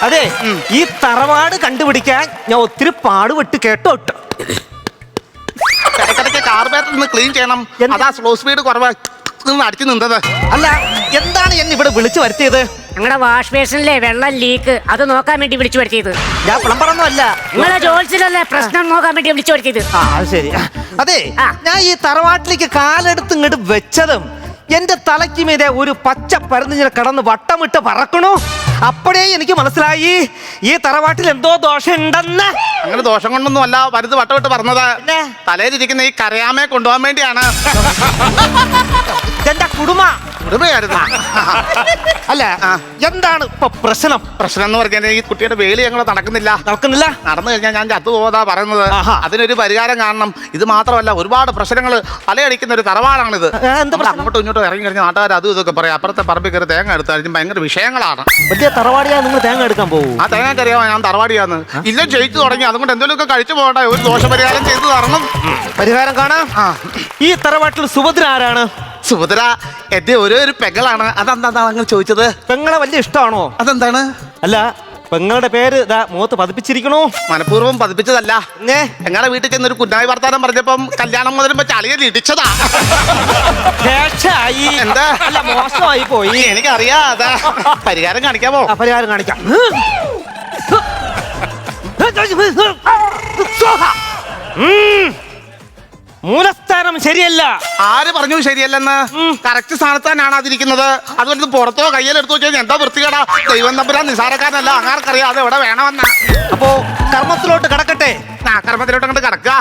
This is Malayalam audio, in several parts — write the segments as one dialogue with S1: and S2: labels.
S1: അതെ ഈ തറവാട് കണ്ടുപിടിക്കാൻ ഞാൻ ഒത്തിരി പാടുപെട്ട് കേട്ടോ.
S2: ഇടയ്ക്കിടയ്ക്ക് കാർബേറ്റർ ഒന്ന് ക്ലീൻ ചെയ്യണം. അതാ സ്ലോ സ്പീഡ് കുറവ് അടിച്ചു നിന്നത്.
S1: അല്ല എന്താണ് എന്നെ ഇവിടെ വിളിച്ചു വരുത്തിയത്?
S3: ഞങ്ങളുടെ വാഷ് ബേസിനിലെ വെള്ളം ലീക്ക് അത് നോക്കാൻ വേണ്ടി വിളിച്ചു വരുത്തിയത്.
S1: ഞാൻ പ്ലംബറൊന്നും അല്ല.
S3: നിങ്ങളെ ജോലിസിലല്ലേ പ്രശ്നം നോക്കാൻ വേണ്ടി വിളിച്ചു വരുത്തിയത്.
S1: ആ അത് ശരി. അതെ ഞാൻ ഈ തറവാട്ടിലേക്ക് കാലെടുത്ത് ഇങ്ങോട്ട് വെച്ചതും എന്റെ തലയ്ക്ക് മീതെ ഒരു പച്ച പരുന്നിങ്ങനെ കടന്ന് വട്ടമിട്ട് പറക്കണു. അപ്പോഴേ എനിക്ക് മനസ്സിലായി ഈ തറവാട്ടിൽ എന്തോ ദോഷം ഉണ്ടെന്ന്.
S2: അങ്ങനെ ദോഷം കൊണ്ടൊന്നും അല്ല പരുത് വട്ടമിട്ട് പറഞ്ഞത്. തലയിലിരിക്കുന്ന ഈ കരയാമയെ കൊണ്ടുപോകാൻ വേണ്ടിയാണ്.
S1: എന്റെ
S2: കുടുംബമായിരുന്നു.
S1: അല്ല എന്താണ് ഇപ്പൊ പ്രശ്നം?
S2: പ്രശ്നം എന്ന് പറഞ്ഞാൽ ഈ കുട്ടിയുടെ വേലി ഞങ്ങൾ നടക്കുന്നില്ല. നടന്നു കഴിഞ്ഞാൽ ഞാൻ ചത്തുപോകാ പറയുന്നത്. അതിനൊരു പരിഹാരം കാണണം. ഇത് മാത്രമല്ല ഒരുപാട് പ്രശ്നങ്ങൾ തലയടിക്കുന്ന ഒരു തറവാടാണിത്. അങ്ങോട്ടും ഇങ്ങോട്ടും ഇറങ്ങി കഴിഞ്ഞാൽ നാട്ടുകാർ അതും ഇതൊക്കെ പറയും. അപ്പുറത്തെ പറമ്പിൽ കയറി തേങ്ങ എടുത്ത് കഴിഞ്ഞാൽ ഭയങ്കര വിഷയങ്ങളാണ്.
S1: വലിയ തറവാടിയാ നിങ്ങൾ തേങ്ങ എടുക്കാൻ പോകും?
S2: ആ തേങ്ങ അറിയാമോ ഞാൻ തറവാടിയാന്ന്. ഇല്ല ജയിച്ചു തുടങ്ങി. അതുകൊണ്ട് എന്തെങ്കിലുമൊക്കെ കഴിച്ചു പോകട്ടെ. ഒരു ദോഷപരിഹാരം ചെയ്തു തരണം.
S1: പരിഹാരം കാണാം. ഈ തറവാട്ടിൽ സുഭദ്ര ആരാണ്?
S2: സുഭദ്ര എന്റെ ഒരു പെങ്ങളാണ്. അതെന്താ അങ്ങനെ ചോദിച്ചത്?
S1: പെങ്ങളെ വലിയ ഇഷ്ടമാണോ?
S2: അതെന്താണ്?
S1: അല്ല പെങ്ങളുടെ പേര് ഇതാ മുഖത്ത് പതിപ്പിച്ചിരിക്കണോ?
S2: മനഃപൂർവ്വം പതിപ്പിച്ചതല്ല. ഞങ്ങളുടെ വീട്ടിൽ ചെന്നൊരു കുഞ്ഞായി വർത്താനം പറഞ്ഞപ്പം കല്യാണം മുതലും വെച്ച് അളിയിൽ ഇടിച്ചതാ.
S1: എന്താ അല്ല മോശമായി പോയി.
S2: എനിക്കറിയാം. അതാ പരിഹാരം കാണിക്കാമോ?
S1: പരിഹാരം കാണിക്കാം. മൂലസ്ഥാനം ശരിയല്ല.
S2: ആര് പറഞ്ഞു ശരിയല്ലെന്ന്? കറക്റ്റ് സ്ഥാനത്താനാണ് അതിരിക്കുന്നത്. അതുകൊണ്ട് പുറത്തോ കയ്യിലെടുത്തു വെച്ചാൽ എന്താ വൃത്തികേടാ. ദൈവം തമ്പുരാൻ നിസാരക്കാരനല്ല. അങ്ങാർക്കറിയാം അത് എവിടെ വേണമെന്ന്.
S1: അപ്പോ കർമ്മത്തിലോട്ട് കടക്കട്ടെ.
S2: കർമ്മത്തിലോട്ട് അങ്ങോട്ട് കടക്കുക.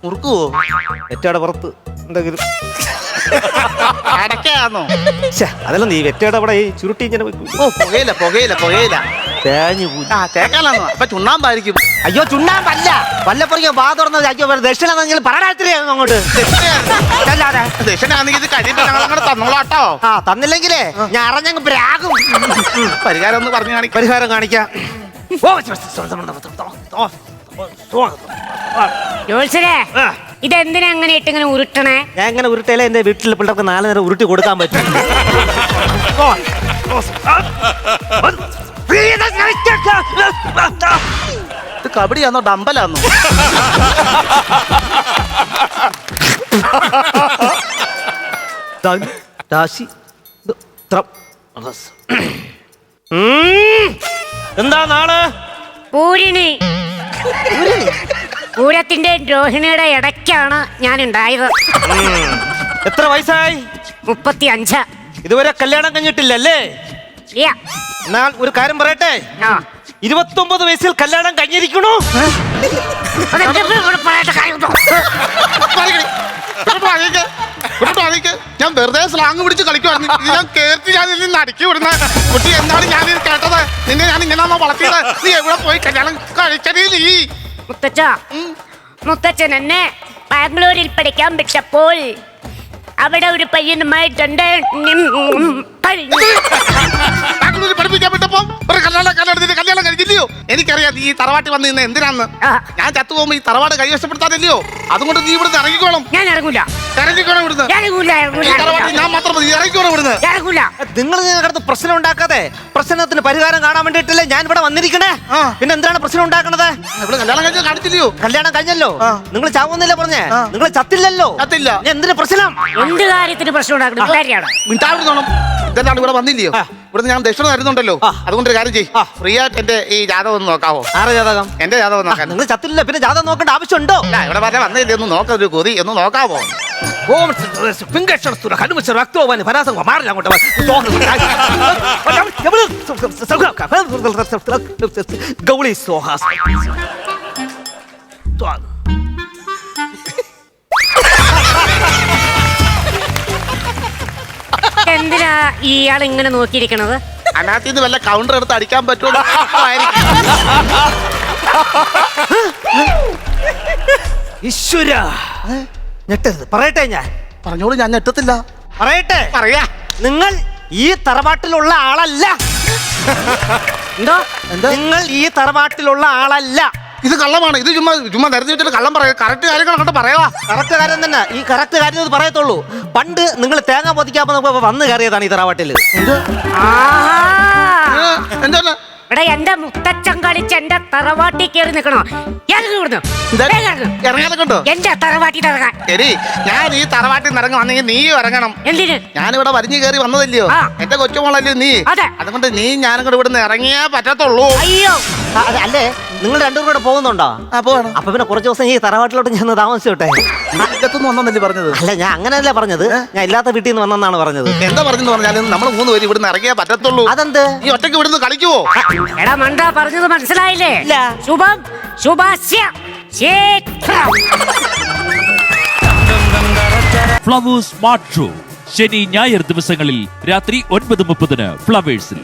S2: മുറുക്കുവോ?
S1: വെറ്റയുടെ പുറത്ത് എന്തെങ്കിലും
S2: അടക്കാന്നോ?
S1: അതല്ല നീ വെറ്റയുടെ അവിടെ ഈ ചുരുട്ടി ഇങ്ങനെ
S2: പുകയില തേക്കാലാന്നോ? അപ്പൊ ചുണ്ണാമ്പായിരിക്കും.
S1: അയ്യോ ചുണ്ണാമ്പല്ല. വല്ലപ്പുറയ്ക്ക് വാ തുറന്നത്. അയ്യോ ദക്ഷിണ പറയാത്തിരിയായിരുന്നു അങ്ങോട്ട്.
S2: ദക്ഷിണാണെങ്കിൽ ഇത് കഴിയുമ്പോ ഞങ്ങൾ തന്നോളാട്ടോ.
S1: തന്നില്ലെങ്കിലേ ഞാൻ അറിഞ്ഞങ്ങ് പ്രാകും.
S2: പരിഹാരം ഒന്ന് പറഞ്ഞു കാണിക്കാം.
S1: പരിഹാരം കാണിക്കാം.
S3: ജോത്സരെ ഇതെന്തിനാ അങ്ങനെ ഇട്ടിങ്ങനെ ഉരുട്ടണേ?
S1: ഞാൻ ഇങ്ങനെ ഉരുട്ടയില എന്റെ വീട്ടിൽ പിള്ളേർക്ക് 4 നേരം ഉരുട്ടി കൊടുക്കാൻ പറ്റും.
S2: ഇത് കബഡിയാന്നോ ഡമ്പലാന്നോ?
S1: എന്താ നാള്?
S3: പൂരിണി. പൂരത്തിന്റെ രോഹിണിയുടെ ഇടയ്ക്കാണ് ഞാൻ ഉണ്ടായത്.
S1: എത്ര വയസ്സായി?
S3: 35.
S1: ഇതുവരെ കല്യാണം കഴിഞ്ഞിട്ടില്ലല്ലേ? എന്നാൽ ഒരു കാര്യം പറയട്ടെ. 29 വയസ്സിൽ കല്യാണം കഴിഞ്ഞിരിക്കണു.
S2: ഞാൻ വെറുതെ സ്ലാങ് പിടിച്ച് കളിക്കുവായിരുന്നു. ഞാൻ കേട്ടി ഞാൻ നിന്ന് അടുക്കി വിടുന്ന കുട്ടി. എന്താണ് ഞാൻ കേട്ടത്? നിന്നെ ഞാൻ ഇങ്ങനെയാണോ വളർത്തിയത്? നീ എവിടെ പോയി കല്യാണം കഴിച്ചതിൽ?
S3: മുത്തച്ഛൻ എന്നെ ബാംഗ്ലൂരിൽ പഠിക്കാൻ വിട്ടപ്പോൾ അവിടെ ഒരു പയ്യനുമായിട്ടുണ്ട്.
S2: ബാംഗ്ലൂരിൽ പഠിപ്പിക്കാൻ വിട്ടപ്പോ കല്യാണം കഴിച്ചില്ലയോ? എനിക്കറിയാം നീ ഈ തറവാട്ടി വന്ന് നിന്ന് എന്തിനാന്ന്. ഞാൻ ചത്തുപോകുമ്പോ ഈ തറവാട് കൈവശപ്പെടുത്താനില്ലയോ? അതുകൊണ്ട് നീ ഇവിടുന്ന് ഇറങ്ങിക്കോളും.
S3: ഞാൻ ഇറങ്ങൂല.
S2: ഇറങ്ങിക്കോണം ഇവിടുന്ന്. ഞാൻ മാത്രം ഇറങ്ങിക്കോണം ഇവിടുന്ന്.
S1: നിങ്ങൾ കിടന്ന് പ്രശ്നം ഉണ്ടാക്കാതെ പ്രശ്നത്തിന് പരിഹാരം കാണാൻ വേണ്ടിയിട്ടല്ലേ ഞാൻ ഇവിടെ വന്നിരിക്കണേ. പിന്നെ എന്താണ് പ്രശ്നം ഉണ്ടാക്കണത്?
S2: ഇവിടെ കല്യാണം കഴിച്ചാൽ കാണിച്ചില്ലയോ?
S1: കല്യാണം കഴിഞ്ഞല്ലോ. നിങ്ങൾ ചാവുന്നില്ല പറഞ്ഞേ. നിങ്ങൾ ചത്തില്ലല്ലോ.
S2: ചത്തില്ല.
S1: എന്തിനു പ്രശ്നം?
S3: എന്ത് കാര്യത്തിന് പ്രശ്നം ഉണ്ടാക്കണം?
S2: ഇതെല്ലാം ഇവിടെ വന്നില്ലയോ? ഇവിടുന്ന് ഞാൻ ദക്ഷിണ തരുന്നുണ്ടല്ലോ. അതുകൊണ്ട് ഒരു കാര്യം ചെയ്യ്. ഫ്രീ ആയിട്ട് എന്റെ ഈ ജാതകം ഒന്ന് നോക്കാവോ?
S1: ആറ് ജാതകം?
S2: എന്റെ ജാതകം നോക്കാൻ.
S1: നിങ്ങൾ ചത്തില്ല പിന്നെ ജാതകം നോക്കേണ്ട ആവശ്യമുണ്ടോ?
S2: ഇവിടെ പറഞ്ഞ വന്നില്ലേ ഒന്ന് നോക്കാം. ഒരു കൊതി ഒന്ന് നോക്കാവോ?
S1: ഗൗളി സോഹാസ്.
S3: എന്തിനാ ഇയാൾ ഇങ്ങനെ നോക്കിയിരിക്കണത്?
S2: അതിനകത്ത് ഇത് വല്ല കൗണ്ടർ എടുത്ത് അടിക്കാൻ പറ്റുമോ?
S1: ഈശ്വര ഞെട്ടരുത്. പറയട്ടെ ഞാൻ
S2: പറഞ്ഞോളൂ. ഞാൻ ഞെട്ടത്തില്ല.
S1: പറയട്ടെ?
S2: പറയാ.
S1: നിങ്ങൾ ഈ തറവാട്ടിലുള്ള ആളല്ല.
S3: എന്തോ
S1: നിങ്ങൾ ഈ തറവാട്ടിലുള്ള ആളല്ല.
S2: ഇത് കള്ളമാണ്. ഇത് ചുമ്മാ നിരത്തി വെച്ചിട്ട് കള്ളം പറയാ. കറക്റ്റ് കാര്യങ്ങൾ അങ്ങോട്ട് പറയാ.
S1: കറക്റ്റ് കാര്യം തന്നെ. ഈ കറക്റ്റ് കാര്യം ഇത് പറയത്തുള്ളൂ. പണ്ട് നിങ്ങൾ തേങ്ങ പൊതിക്കാൻ വന്ന് കയറിയതാണ് ഈ തറവാട്ടില്.
S2: എന്താ
S3: ഇവിടെ എന്റെ മുത്തച്ഛൻ കളിച്ച് എന്റെ തറവാട്ടി കയറി നിൽക്കണോ?
S2: ഇറങ്ങാനൊക്കെ ഉണ്ടോ?
S3: എന്റെ തറവാട്ടി ഇറങ്ങാൻ.
S2: ശരി, ഞാൻ ഈ തറവാട്ടിൽ നിന്ന് ഇറങ്ങി വന്നെങ്കിൽ നീ ഇറങ്ങണം.
S3: എന്തിന്?
S2: ഞാനിവിടെ വലിഞ്ഞു കയറി വന്നതല്ലയോ, എന്റെ കൊച്ചുമോളല്ലേ നീ.
S3: അതെ.
S2: അതുകൊണ്ട് നീ ഞാനും കൂടെ ഇവിടുന്ന് ഇറങ്ങിയേ പറ്റത്തുള്ളൂ.
S3: അയ്യോ,
S1: അല്ലേ നിങ്ങൾ രണ്ടുപേരും കൂടെ പോകുന്നുണ്ടോ?
S2: പോവാണ്.
S1: അപ്പൊ പിന്നെ കുറച്ച് ദിവസം ഈ തറവാട്ടിലോട്ട് ഞാൻ താമസിച്ചോട്ടെ.
S2: ഇതൊന്നും വന്നല്ലേ പറഞ്ഞത്?
S1: അല്ല, ഞാൻ അങ്ങനെയല്ല പറഞ്ഞത്. ഞാൻ ഇല്ലാത്ത വീട്ടിൽ നിന്ന് വന്നെന്നാണ് പറഞ്ഞത്.
S2: എന്താ പറഞ്ഞെന്ന് പറഞ്ഞാലും നമ്മൾ 3 പേര് ഇവിടുന്ന് ഇറങ്ങിയേ പറ്റത്തുള്ളൂ.
S1: അതെന്ത്?
S2: നീ ഒറ്റയ്ക്ക് ഇവിടുന്ന് കളിക്കുവോ?
S3: എടാ മണ്ട, പറഞ്ഞത് മനസ്സിലായില്ലേ?
S1: ഇല്ല.
S3: ശുഭം ശുഭാസ്യ ശീഘ്രം.
S4: ഫ്ലവേഴ്സ് സ്മാർട്ട് ഷോ ശനി ഞായർ ദിവസങ്ങളിൽ രാത്രി 9:30 ഫ്ലവേഴ്സിൽ.